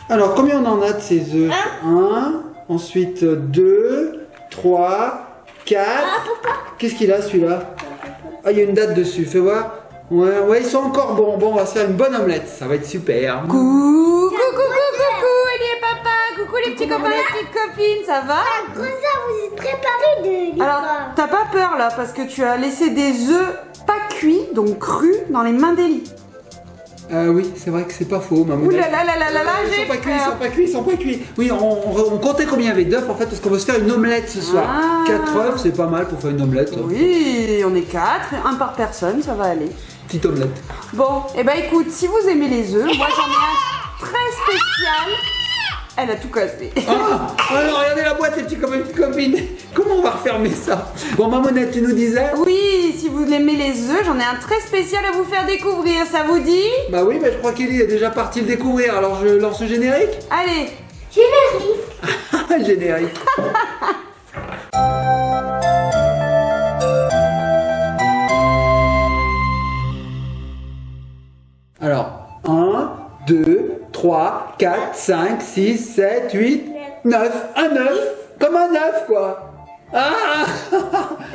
Alors, combien on en a de ces œufs? Un. Ensuite 2, 3, 4. Qu'est-ce qu'il a celui-là? Ah, il y a une date dessus, fais voir. Ouais, ils sont encore bons. Bon, on va se faire une bonne omelette, ça va être super. Coucou, Ellie et papa. Coucou les petits copains, les petites copines, ça va? Comme ça, vous êtes préparés de Alors, t'as pas peur là, parce que tu as laissé des œufs pas cuits, donc crus, dans les mains d'Ellie. Oui, c'est vrai que c'est pas faux, maman. Ouh là là, Ils j'ai sont pas cuits, peur. ils sont pas cuits. Oui, on comptait combien il y avait d'œufs en fait, parce qu'on veut se faire une omelette ce soir. Ah. 4 œufs, c'est pas mal pour faire une omelette. Oui, on est 4, un par personne, ça va aller. Petite omelette. Bon, et bah écoute, si vous aimez les œufs, moi j'en ai un très spécial. Elle a tout cassé. Ah, alors regardez la boîte, les petits copains, les petites copines. Comment on va refermer ça? Bon, mamonette, tu nous disais? Oui, si vous aimez les œufs, j'en ai un très spécial à vous faire découvrir, ça vous dit? Bah oui, mais je crois qu'Ellie est déjà partie le découvrir, alors je lance le générique. Allez. générique. Générique. Alors, 1, 2, 3, 4, 5, 6, 7, 8, 9. Un œuf. Comme un œuf, quoi. Ah.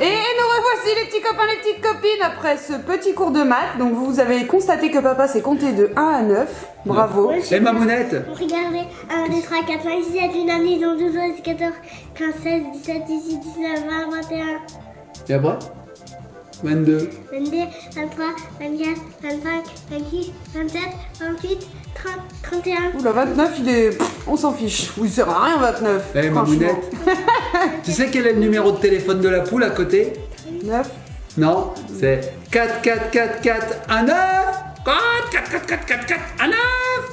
Et nous revoici les petits copains, les petites copines après ce petit cours de maths. Donc vous avez constaté que papa s'est compté de 1 à 9. Bravo. Et mamounette? Regardez, 1, 2, 3, 4, 5, 6, 7, 8, 9, 10, 11, 12, 13, 14, 15, 16, 17, 18, 19, 20, 21, Et après? 22. 22, 23, 24, 25, 26, 27, 28, 30, 31. Oula, 29, il est... on s'en fiche. Oui, ça sert à rien, 29. Eh, franchement. mamounette. Tu sais quel est le numéro de téléphone de la poule à côté? 9. Non, c'est 4, 4, 4, 4, 1, 9. 4, 4, 4, 4, 4, 4, 1, 9.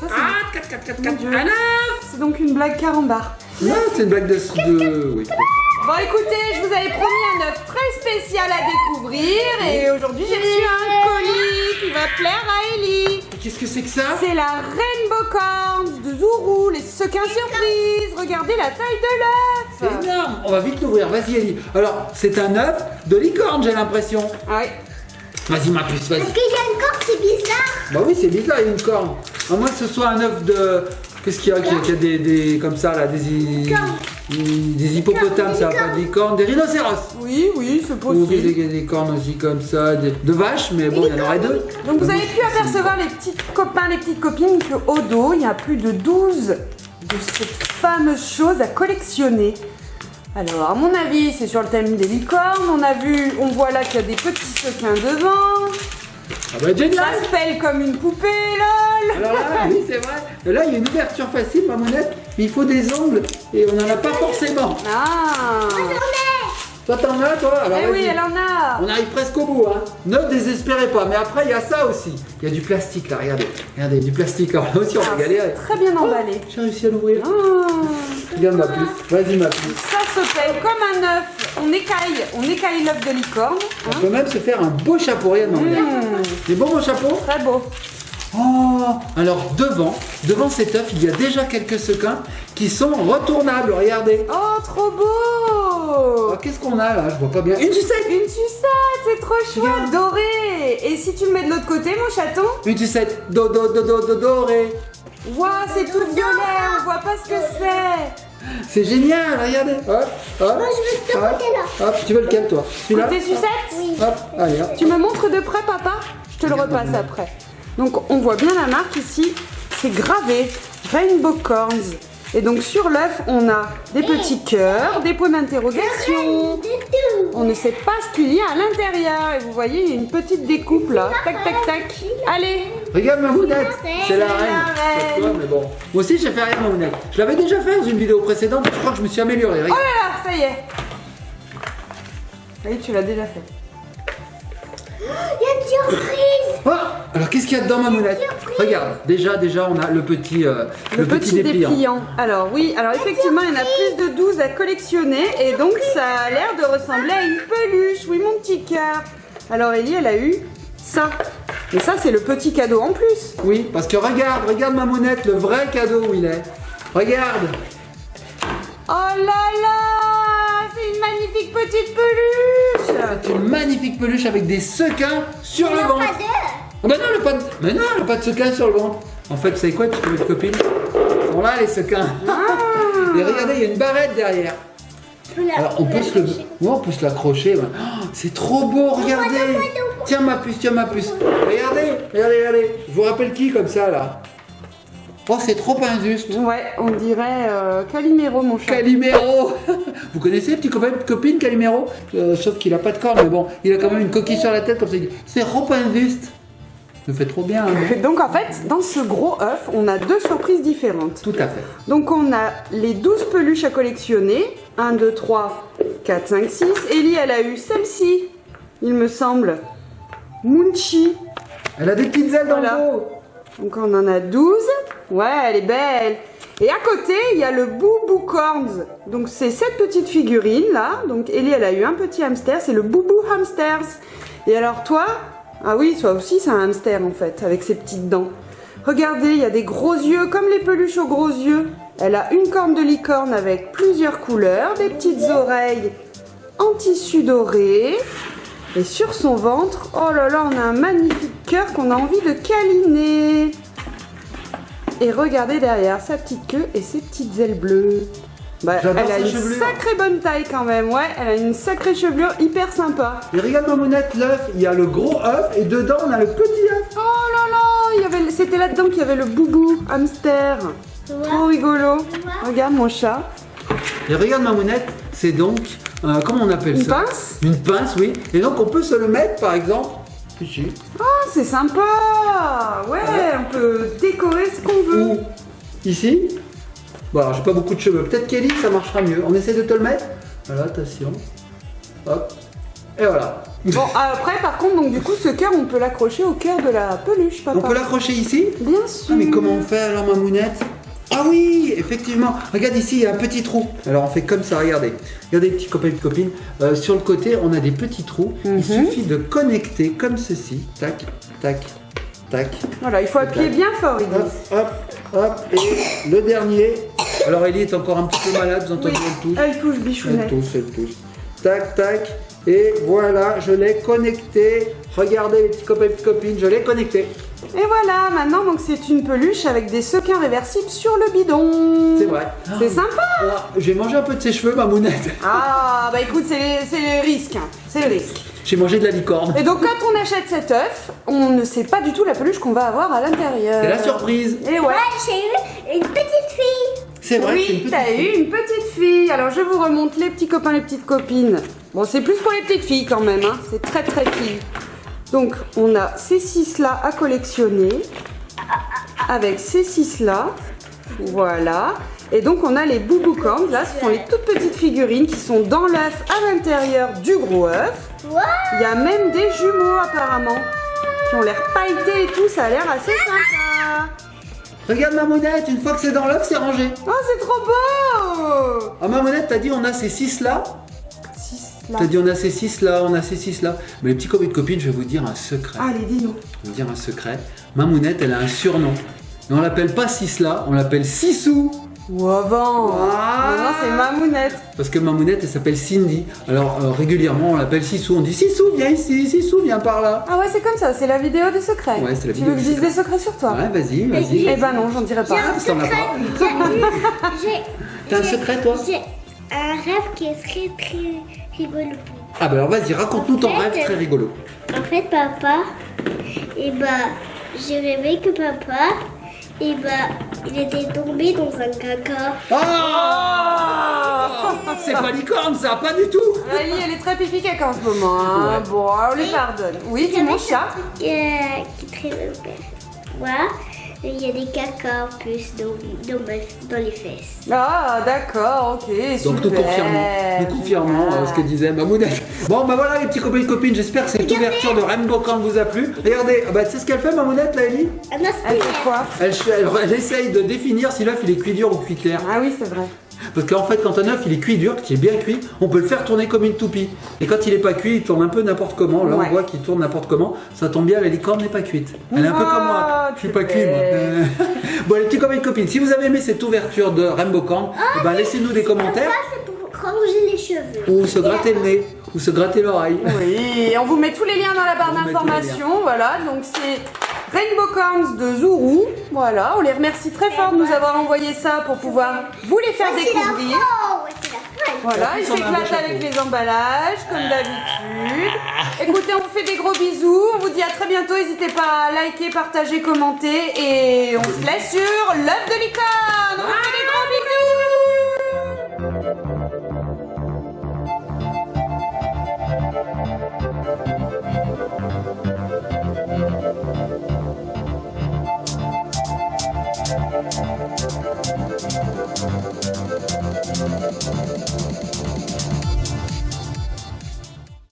Ça, 4, 4, 4, 4, Mon 4, Dieu. 1, 9. C'est donc une blague carambar. Non, c'est une blague de... Oui. Bon, écoutez, je vous avais promis un œuf très spécial à découvrir. Et aujourd'hui, j'ai reçu un colis qui va plaire à Ellie. Qu'est-ce que c'est que ça? C'est la Rainbow Corns de Zourou, les sequins surprises. Regardez la taille de C'est l'œuf. énorme. On va vite l'ouvrir. Vas-y, Ellie. Alors, c'est un œuf de licorne, j'ai l'impression. Ah ouais. Vas-y, ma puce, vas-y. Est-ce qu'il y a une corde, c'est bizarre? Bah oui, c'est bizarre, il y a une corne. À moins que ce soit un œuf de... Qu'est-ce qu'il y a? Qu'il y a des comme ça, là, des hippopotames, ça va pas, des cornes, des rhinocéros. Oui, c'est Ou possible. des cornes aussi comme ça, de vaches, mais bon, il y en aurait deux. Donc vous avez pu apercevoir les petits copains, les petites copines qu'au dos, il y a plus de 12 de cette fameuse chose à collectionner. Alors à mon avis, c'est sur le thème des licornes. On voit là qu'il y a des petits sequins devant. Ah bah génial. Ça se pèle comme une poupée, lol. Alors là, oui, c'est vrai. Là, il y a une ouverture facile, mamonette, mais il faut des ongles et on n'en a pas forcément. Ah. Toi, t'en as, toi? Alors, Eh oui, vas-y. elle en a. On arrive presque au bout, hein. Ne désespérez pas. Mais après, il y a ça aussi. Il y a du plastique, là, regardez. Regardez, du plastique. Alors là aussi, on va galérer. Très bien emballé. J'ai réussi à l'ouvrir. Ah. Regarde ma puce. Vas-y, ma puce. Ça se pèle comme un œuf. On écaille l'œuf de licorne. On peut même se faire un beau chapeau. Regarde, mamonette. Des beaux chapeaux. Très beau. Oh, alors devant cet œuf, il y a déjà quelques sequins qui sont retournables. Regardez. Oh, trop beau. Alors, qu'est-ce qu'on a là? Je vois pas bien. Une sucette. Une sucette, c'est trop chouette, Regarde. doré. Et si tu le mets de l'autre côté, mon chaton? Une sucette. Doré. Waouh, c'est tout violet, on voit pas ce que c'est. C'est génial. Regardez. Hop. Moi, je veux ce côté-là. Hop. Tu veux lequel toi? Celui-là. Tes sucettes? Oui. Hop. Allez. Hop. Tu me montres de près, papa? Je te le Regarde, repasse maman. après. Donc, on voit bien la marque ici. C'est gravé Rainbow Corns. Et donc, sur l'œuf, on a des petits cœurs, des points d'interrogation. On ne sait pas ce qu'il y a à l'intérieur. Et vous voyez, il y a une petite découpe là. Tac, tac, tac. Allez. Regarde ma mounette. C'est la C'est la reine. reine. Pas toi, mais bon. Moi aussi, j'ai fait rien ma mounette. Je l'avais déjà fait dans une vidéo précédente. Je crois que je me suis amélioré. Oh Regarde. là là, ça y est. Oui, tu l'as déjà fait. Il y a une surprise. Oh, alors qu'est-ce qu'il y a dedans ma mounette? Regarde, déjà on a le petit dépliant. Alors oui, alors effectivement il y en a plus de 12 à collectionner et donc ça a l'air de ressembler à une peluche. Oui mon petit cœur. Alors Ellie elle a eu ça. Et ça c'est le petit cadeau en plus. Oui, parce que regarde ma mounette, le vrai cadeau où il est. Regarde. Oh là là, c'est une magnifique petite peluche. C'est une magnifique peluche avec des sequins sur le Il n'y a ventre. pas d'œuf. Ah bah non, elle a pas de sequins sur le ventre. En fait, vous savez quoi, petite copine? sont là les sequins. Et regardez, il y a une barrette derrière. Alors on peut se l'accrocher. Ouais. Oh, c'est trop beau, regardez. Tiens ma puce, tiens ma puce. Regardez. Je vous rappelle qui comme ça là? Oh, c'est trop injuste. Ouais, on dirait Calimero, mon chat. Calimero. Vous connaissez, petit copain, copine, Calimero? Sauf qu'il a pas de cornes, mais bon, il a quand même une coquille sur la tête comme ça. Il dit, c'est trop injuste. Ça fait trop bien. Hein. Donc en fait, dans ce gros œuf, on a 2 surprises différentes. Tout à fait. Donc on a les 12 peluches à collectionner. 1, 2, 3, 4, 5, 6. Ellie, elle a eu celle-ci, il me semble. Munchi. Elle a des petites ailes dans le dos. Donc on en a 12. Ouais, elle est belle. Et à côté, il y a le Boubou Corns. Donc c'est cette petite figurine là. Donc Ellie, elle a eu un petit hamster. C'est le Boubou Hamsters. Et alors toi, ah oui, toi aussi c'est un hamster en fait, avec ses petites dents. Regardez, il y a des gros yeux, comme les peluches aux gros yeux. Elle a une corne de licorne avec plusieurs couleurs, des petites oreilles en tissu doré. Et sur son ventre, oh là là, on a un magnifique cœur qu'on a envie de câliner. Et regardez derrière, sa petite queue et ses petites ailes bleues. Bah, elle a une sacrée bonne taille quand même, ouais, elle a une sacrée chevelure hyper sympa. Et regarde Mamounette, l'œuf, il y a le gros œuf et dedans on a le petit œuf. Oh là là, c'était là-dedans qu'il y avait le Boubou hamster. Trop rigolo. Regarde mon chat. Et regarde Mamounette, c'est donc, comment on appelle ça? Une pince? Une pince, oui. Et donc on peut se le mettre par exemple ici. Oh, c'est sympa. Ouais, on peut décorer ce qu'on veut. Ou ici. Bon alors j'ai pas beaucoup de cheveux, peut-être Kelly ça marchera mieux. On essaie de te le mettre. Voilà, attention. Hop. Et voilà. Bon, après par contre, donc du coup ce cœur on peut l'accrocher au cœur de la peluche, papa. On peut l'accrocher ici? Bien sûr. Ah mais comment on fait alors Mamounette? Ah oui, effectivement. Regarde ici, il y a un petit trou. Alors on fait comme ça, regardez. Regardez petits copains et copines. Sur le côté, on a des petits trous. Il suffit de connecter comme ceci. Tac, tac, tac. Voilà, il faut appuyer bien fort, Ellie. Hop, hop, hop. Et le dernier. Alors Ellie est encore un petit peu malade, vous entendez, elle touche. Elle touche, bichounet. Elle touche. Tac, tac. Et voilà, je l'ai connecté. Regardez les petits copains et petites copines, je l'ai connecté. Et voilà, maintenant donc c'est une peluche avec des sequins réversibles sur le bidon. C'est vrai. C'est sympa. Alors, j'ai mangé un peu de ses cheveux, Mamounette. Ah bah écoute, c'est le risque. Hein. C'est le risque. J'ai mangé de la licorne. Et donc quand on achète cet œuf, on ne sait pas du tout la peluche qu'on va avoir à l'intérieur. C'est la surprise. Et ouais. J'ai eu une petite fille. C'est vrai. Oui, t'as eu une petite fille. Alors je vous remonte les petits copains, les petites copines. Bon, c'est plus pour les petites filles quand même, hein. C'est très très fille. Donc on a ces 6 là à collectionner. Avec ces 6 là. Voilà. Et donc on a les Boubou Corns. Là, ce sont les toutes petites figurines qui sont dans l'œuf à l'intérieur du gros œuf. Il y a même des jumeaux apparemment. Qui ont l'air pailletés et tout. Ça a l'air assez sympa. Regarde Mamounette, une fois que c'est dans l'œuf, c'est rangé. Oh, c'est trop beau! Ah Mamounette, t'as dit on a ces 6 là? 6 là. T'as dit on a ces 6 là, on a ces 6 là. Mais les petits copains et copines, je vais vous dire un secret. Allez, dis-nous. Je vais vous dire un secret. Mamounette, elle a un surnom. Et on l'appelle pas 6 là, on l'appelle Sissou. Ou avant. Ah. Non, c'est Mamounette. Parce que Mamounette, elle s'appelle Cindy. Alors régulièrement, on l'appelle Sissou. On dit Sissou, viens ici, Sissou, viens par là. Ah ouais, c'est comme ça, c'est la vidéo des secrets. Ouais, c'est la tu vidéo veux que je des dise des secrets sur toi? Ouais, vas-y. Eh ben non, j'en dirai pas. Ah, t'en as pas. T'as un secret toi? J'ai un rêve qui est très très rigolo. Ah bah alors vas-y, raconte-nous ton En fait, rêve très rigolo. En fait, papa, j'ai rêvé que papa, il était tombé dans un caca. Oh, c'est pas licorne ça, pas du tout. Ali, elle est très pipi caca en ce moment. Hein. Ouais. Bon, on lui pardonne. Oui, c'est mon chat. Qui est très voilà. Et il y a des caca en plus dans les fesses. Ah, d'accord, ok, Donc nous confirmons ce que disait Mamounette. Bon bah voilà les petits copains et copines, j'espère que cette ouverture de Rainbow Corn vous a plu. Regardez, bah, tu sais ce qu'elle fait Mamounette là Ellie? Un Elle aspirateur. fait quoi? Elle essaye de définir si l'œuf il est cuit dur ou cuit clair. Ah oui, c'est vrai. Parce qu'en fait quand un œuf il est cuit dur, qu'il est bien cuit, on peut le faire tourner comme une toupie. Et quand il est pas cuit, il tourne un peu n'importe comment. Là Ouais. on voit qu'il tourne n'importe comment. Ça tombe bien, la licorne n'est pas cuite. Elle est un peu comme moi. Je suis pas cuit moi. Bon les petits copains et copines, si vous avez aimé cette ouverture de Rainbow Corn, eh ben, laissez-nous des commentaires. Ça, c'est pour ranger les cheveux. Ou se gratter le nez, ou se gratter l'oreille. Oui, on vous met tous les liens dans la barre On vous met tous les d'information, voilà, donc Rainbow Corns de Zuru. Voilà, on les remercie très fort de nous avoir envoyé ça pour pouvoir vous les faire découvrir. Voilà, ils s'éclatent avec les emballages, comme d'habitude. Écoutez, on vous fait des gros bisous. On vous dit à très bientôt. N'hésitez pas à liker, partager, commenter. Et on se laisse sur l'œuf de licorne. On vous fait des gros bisous.